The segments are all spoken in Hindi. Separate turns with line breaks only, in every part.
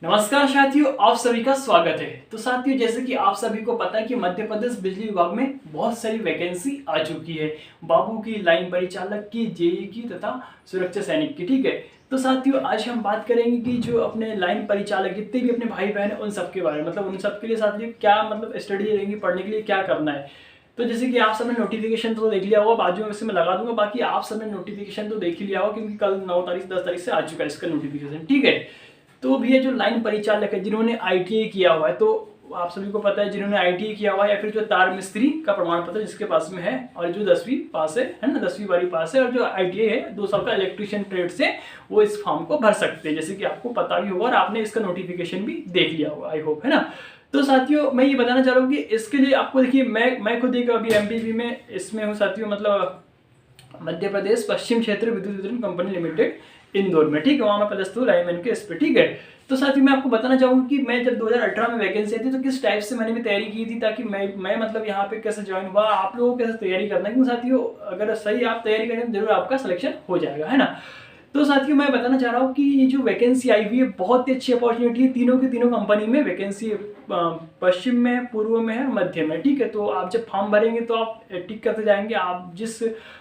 नमस्कार साथियों, आप सभी का स्वागत है। तो साथियों, जैसे कि आप सभी को पता है कि मध्य प्रदेश बिजली विभाग में बहुत सारी वैकेंसी आ चुकी है। बाबू की, लाइन परिचालक की, जेई की तथा सुरक्षा सैनिक की। ठीक है, तो साथियों आज हम बात करेंगे कि जो अपने लाइन परिचालक जितने भी अपने भाई बहन हैं उन सब के बारे में, मतलब उन सब के लिए साथियों क्या मतलब स्टडी रहेंगी, पढ़ने के लिए क्या करना है। तो जैसे कि आप सबने नोटिफिकेशन तो देख लिया होगा, बाजू में वैसे मैं लगा दूंगा, बाकी आप सबने नोटिफिकेशन तो देख ही लिया होगा क्योंकि कल 9 तारीख 10 तारीख से आ चुका है इसका नोटिफिकेशन। ठीक है, तो भैया जो लाइन परिचालक है जिन्होंने आईटीआई किया हुआ है, तो आप सभी को पता है जिन्होंने आईटीआई किया हुआ है या फिर जो तार मिस्त्री का प्रमाण पत्र जिसके पास में है और जो 10वीं पास है ना, 10वीं बारी पास है और जो आईटीआई है 2 साल का इलेक्ट्रिशियन ट्रेड से, वो इस फॉर्म को भर सकते हैं, जैसे कि आपको पता भी होगा और आपने इसका नोटिफिकेशन भी देख लिया होगा, आई होप, है ना। तो साथियों मैं ये बताना चाह रहा हूँ कि इसके लिए आपको देखिए, मैं खुद एक अभी एमपीवी में इसमें हूँ साथियों, मतलब मध्य प्रदेश पश्चिम क्षेत्र विद्युत वितरण कंपनी लिमिटेड इंदौर में। ठीक है, वहाँ मैं पदस्थ हूँ लाइनमैन के इस पे। ठीक है, तो साथियों मैं आपको बताना चाहूँगा कि मैं जब 2018 में वैकेंसी आई थी तो किस टाइप से मैंने भी तैयारी की थी, ताकि मैं मतलब यहाँ पे कैसे ज्वाइन हुआ, आप लोगों को कैसे तैयारी करना है। क्योंकि साथियों अगर सही आप तैयारी करें तो जरूर आपका सिलेक्शन हो जाएगा, है ना। तो साथियों मैं बताना चाह रहा हूँ कि ये जो वैकेंसी आई हुई है बहुत ही अच्छी अपॉर्चुनिटी है, तीनों की तीनों कंपनी में वैकेंसी पश्चिम में, पूर्व में है, मध्य में। ठीक है, तो आप जब फॉर्म भरेंगे तो आप टिक करते जाएंगे, आप जिस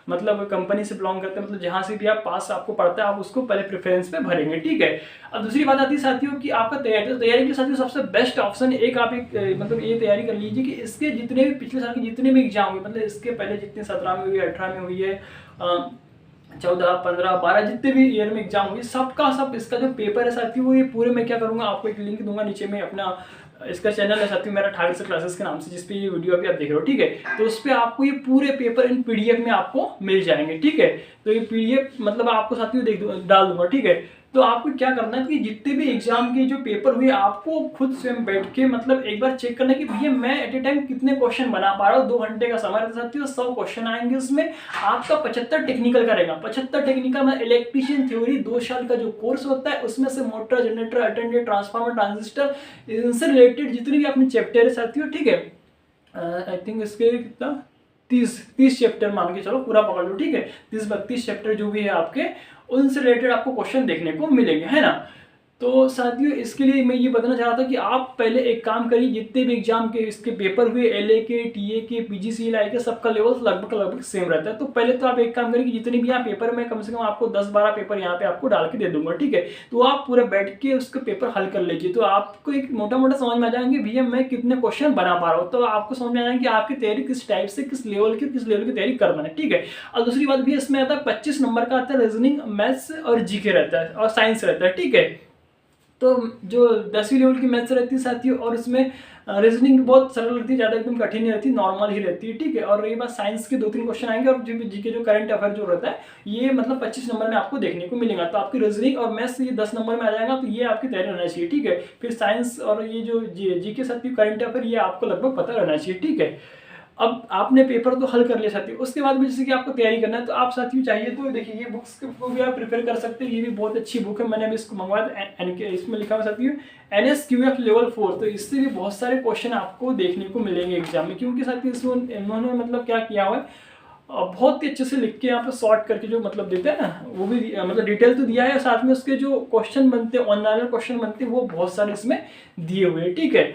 मतलब कंपनी से बिलोंग करते हैं, मतलब जहाँ से भी आप पास आपको पड़ता है आप उसको पहले प्रेफरेंस पे भरेंगे। ठीक है, अब दूसरी बात आती है साथियों कि आपका तैयारी, तो तैयारी के साथियों सबसे बेस्ट ऑप्शन एक आप एक मतलब ये तैयारी कर लीजिए कि इसके जितने भी पिछले साल के जितने भी एग्जाम हुए, मतलब इसके पहले जितने 17 में हुई है, 18 में हुई है, 14, 15, 12 जितने भी ईयर में एग्जाम हुई, सबका सब इसका जो पेपर है साथियों, वो ये पूरे मैं क्या करूंगा, आपको एक लिंक दूंगा नीचे में, अपना इसका चैनल है साथियों मेरा ठाकुर सर क्लासेस के नाम से, जिसपे ये वीडियो अभी आप देख रहे हो। ठीक है, तो उस पर आपको ये पूरे पेपर इन पीडीएफ में आपको मिल जाएंगे। ठीक है, तो ये पीडीएफ मतलब आपको साथियों डाल दूंगा। ठीक है, तो आपको क्या करना है कि जितने भी एग्जाम के जो पेपर हुए आपको खुद स्वयं बैठ के मतलब एक बार चेक करना है कि भैया मैं एट ए टाइम कितने क्वेश्चन बना पा रहा हूँ। 2 घंटे का समय रहता साथियों, 100 क्वेश्चन आएंगे उसमें, आपका 75 टेक्निकल का रहेगा। 75 टेक्निकल में इलेक्ट्रिशियन थ्योरी 2 साल का जो कोर्स होता है उसमें से motor, generator, attendant, transformer, transistor, इनसे रिलेटेड जितने भी अपने चैप्टर है साथियों। ठीक है, आई थिंक इसके कितना 30 चैप्टर मान के चलो पूरा पकड़ लो। ठीक है, 30-32 चैप्टर जो भी है आपके, उनसे रिलेटेड आपको क्वेश्चन देखने को मिलेंगे, है ना। तो साथियों इसके लिए मैं ये बताना चाह रहा था कि आप पहले एक काम करिए, जितने भी एग्जाम के इसके पेपर हुए, एलए के, टीए के, पीजीसीएलआई के, सबका लेवल लगभग सेम रहता है। तो पहले तो आप एक काम करिए कि जितने भी यहाँ पेपर में कम से कम आपको 10-12 पेपर यहाँ पे आपको डाल के दे दूंगा। ठीक है, तो आप पूरा बैठ के उसका पेपर हल कर लीजिए, तो आपको एक मोटा मोटा समझ में आ जाएंगे भैया मैं कितने क्वेश्चन बना पा रहा हूँ। तो आपको समझ में आ जाएंगे कि आपकी तैयारी किस टाइप से, किस लेवल की तैयारी करना है। ठीक है, और दूसरी बात भी इसमें आता है 25 नंबर का आता है रीजनिंग, मैथ्स और जीके रहता है और साइंस रहता है। ठीक है, तो जो 10वीं लेवल की मैथ्स रहती है साथियों, और इसमें रीजनिंग बहुत सरल रहती है, ज़्यादा एकदम कठिन नहीं रहती, नॉर्मल ही रहती है। ठीक है, और रही बात साइंस के 2-3 क्वेश्चन आएंगे, और जो जीके जो करंट अफेयर जो रहता है ये मतलब 25 नंबर में आपको देखने को मिलेगा। तो आपकी रीजनिंग और मैथ्स ये 10 नंबर में आ जाएगा, तो ये आपकी तैयारी रहना चाहिए। ठीक है, फिर साइंस और ये जो जीके साथियों करंट अफेयर ये आपको लगभग पता रहना चाहिए। ठीक है, अब आपने पेपर तो हल कर लिया साथियों, उसके बाद भी जैसे कि आपको तैयारी करना है तो आप साथियों चाहिए तो देखिए ये बुक्स को भी आप प्रिपेयर कर सकते हैं। ये भी बहुत अच्छी बुक है, मैंने अभी इसको मंगवाया था, इसमें लिखा हुआ साथियों NSQF लेवल 4। तो इससे भी बहुत सारे क्वेश्चन आपको देखने को मिलेंगे एग्जाम में, क्योंकि साथियों इसमें इन्होंने मतलब क्या किया हुआ है, बहुत ही अच्छे से लिख के यहाँ पे सॉर्ट करके जो मतलब देते हैं ना, वो भी मतलब डिटेल तो दिया है, साथ में उसके जो क्वेश्चन बनते हैं, ऑनलाइन क्वेश्चन बनते हैं, वो बहुत सारे इसमें दिए हुए हैं। ठीक है,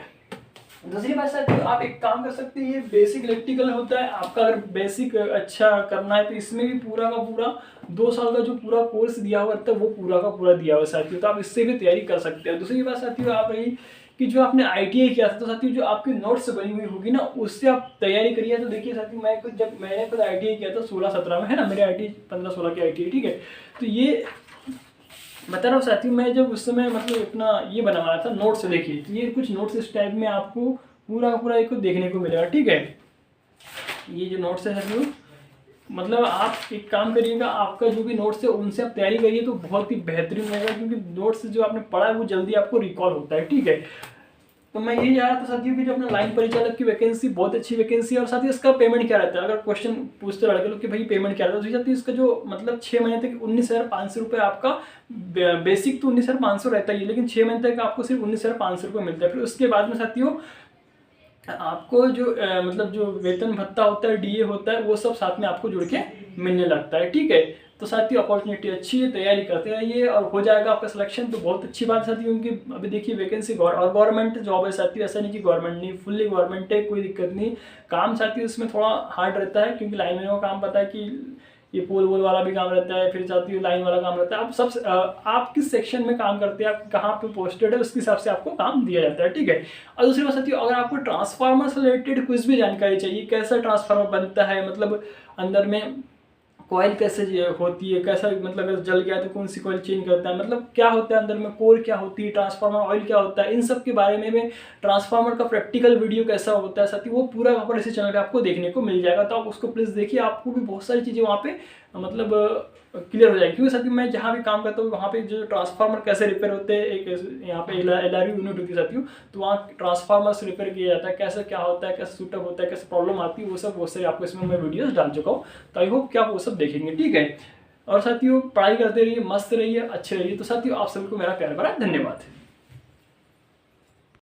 दूसरी बात साथियों आप एक काम कर सकते हैं, ये बेसिक इलेक्ट्रिकल होता है आपका, अगर बेसिक अच्छा करना है तो इसमें भी पूरा का पूरा 2 साल का जो पूरा कोर्स दिया हुआ रहता है वो पूरा का पूरा दिया हुआ है साथियों, तो आप इससे भी तैयारी कर सकते हैं। दूसरी बात साथियों आप रही कि जो आपने आईटीआई किया था, तो साथियों जो आपकी नोट्स बनी हुई होगी ना उससे आप तैयारी करिए। तो देखिए साथियों मैंने खुद आईटीआई किया था 16-17 में, है ना, मेरे आईटीआई 15-16 की आईटीआई। ठीक है, तो ये बता रहा हूँ साथियों, मैं जब उस समय मतलब अपना ये बना रहा था नोट्स, देखिए तो ये कुछ नोट्स इस टाइप में आपको पूरा पूरा एक देखने को मिलेगा। ठीक है, ये जो नोट्स है साथियों, मतलब आप एक काम करिएगा, आपका जो भी नोट्स है उनसे आप तैयारी करिए तो बहुत ही बेहतरीन रहेगा, क्योंकि नोट्स जो आपने पढ़ा है वो जल्दी आपको रिकॉल होता है। ठीक है, तो मैं यही जा रहा था साथियों कि जो अपना लाइन परिचालक की वैकेंसी बहुत अच्छी वैकेंसी है, और साथ ही इसका पेमेंट क्या रहता है, अगर क्वेश्चन पूछते लड़के लोग कि भाई पेमेंट क्या रहता है, तो साथ ही इसका जो मतलब 6 महीने तक 19,500 रुपये आपका बेसिक तो 19,500 रहता ही है, लेकिन 6 महीने तक आपको सिर्फ 19,500 रुपये मिलता है। फिर उसके बाद में साथियों आपको जो मतलब जो वेतन भत्ता होता है, डीए होता है, वो सब साथ में आपको जुड़ के मिलने लगता है। ठीक है, तो साथियों अपॉर्चुनिटी अच्छी है, तैयारी करते रहिए और हो जाएगा आपका सिलेक्शन तो बहुत अच्छी बात है साथियों। क्योंकि अभी देखिए वैकेंसी और गवर्नमेंट जॉब है साथियों, ऐसा नहीं कि गवर्नमेंट नहीं, फुल्ली गवर्नमेंट है, कोई दिक्कत नहीं। काम साथियों इसमें थोड़ा हार्ड रहता है क्योंकि लाइनमैनों का काम पता है कि ये पोल वोल वाला भी काम रहता है, फिर साथियों लाइन वाला काम रहता है। आप किस सेक्शन में काम करते हैं, आप कहाँ पे पोस्टेड है, उसके हिसाब से आपको काम दिया जाता है, ठीक है। और दूसरी बात साथियों, अगर आपको ट्रांसफार्मर से रिलेटेड कुछ भी जानकारी चाहिए, कैसा ट्रांसफार्मर बनता है, मतलब अंदर में कॉइल कैसे होती है, कैसा मतलब अगर जल गया तो कौन सी कॉइल चेंज करता है, मतलब क्या होता है अंदर में, कोर क्या होती है, ट्रांसफार्मर ऑयल क्या होता है, इन सब के बारे में ट्रांसफार्मर का प्रैक्टिकल वीडियो कैसा होता है साथी, वो पूरा वहाँ पर इसी चैनल पे आपको देखने को मिल जाएगा। तो आप उसको प्लीज़ देखिए, आपको भी बहुत सारी चीज़ें वहाँ पे मतलब क्लियर हो जाएगी। क्योंकि साथियों मैं जहाँ भी काम करता हूँ वहाँ पे जो ट्रांसफार्मर कैसे रिपेयर होते हैं, एक यहाँ पे LRU यूनिट होती है साथियों, तो वहाँ ट्रांसफार्मर से रिपेयर किया जाता है, कैसे क्या होता है, कैसे सूटअप होता है, कैसे प्रॉब्लम आती है, वो सब बहुत सारे आपको इसमें मैं वीडियोस डाल चुका हूँ। तो आई होप कि आप वो सब देखेंगे, ठीक है। और साथियों पढ़ाई करते रहिए, मस्त रहिए, अच्छे रहिए। तो साथियों आप सबको मेरा प्यार भरा धन्यवाद।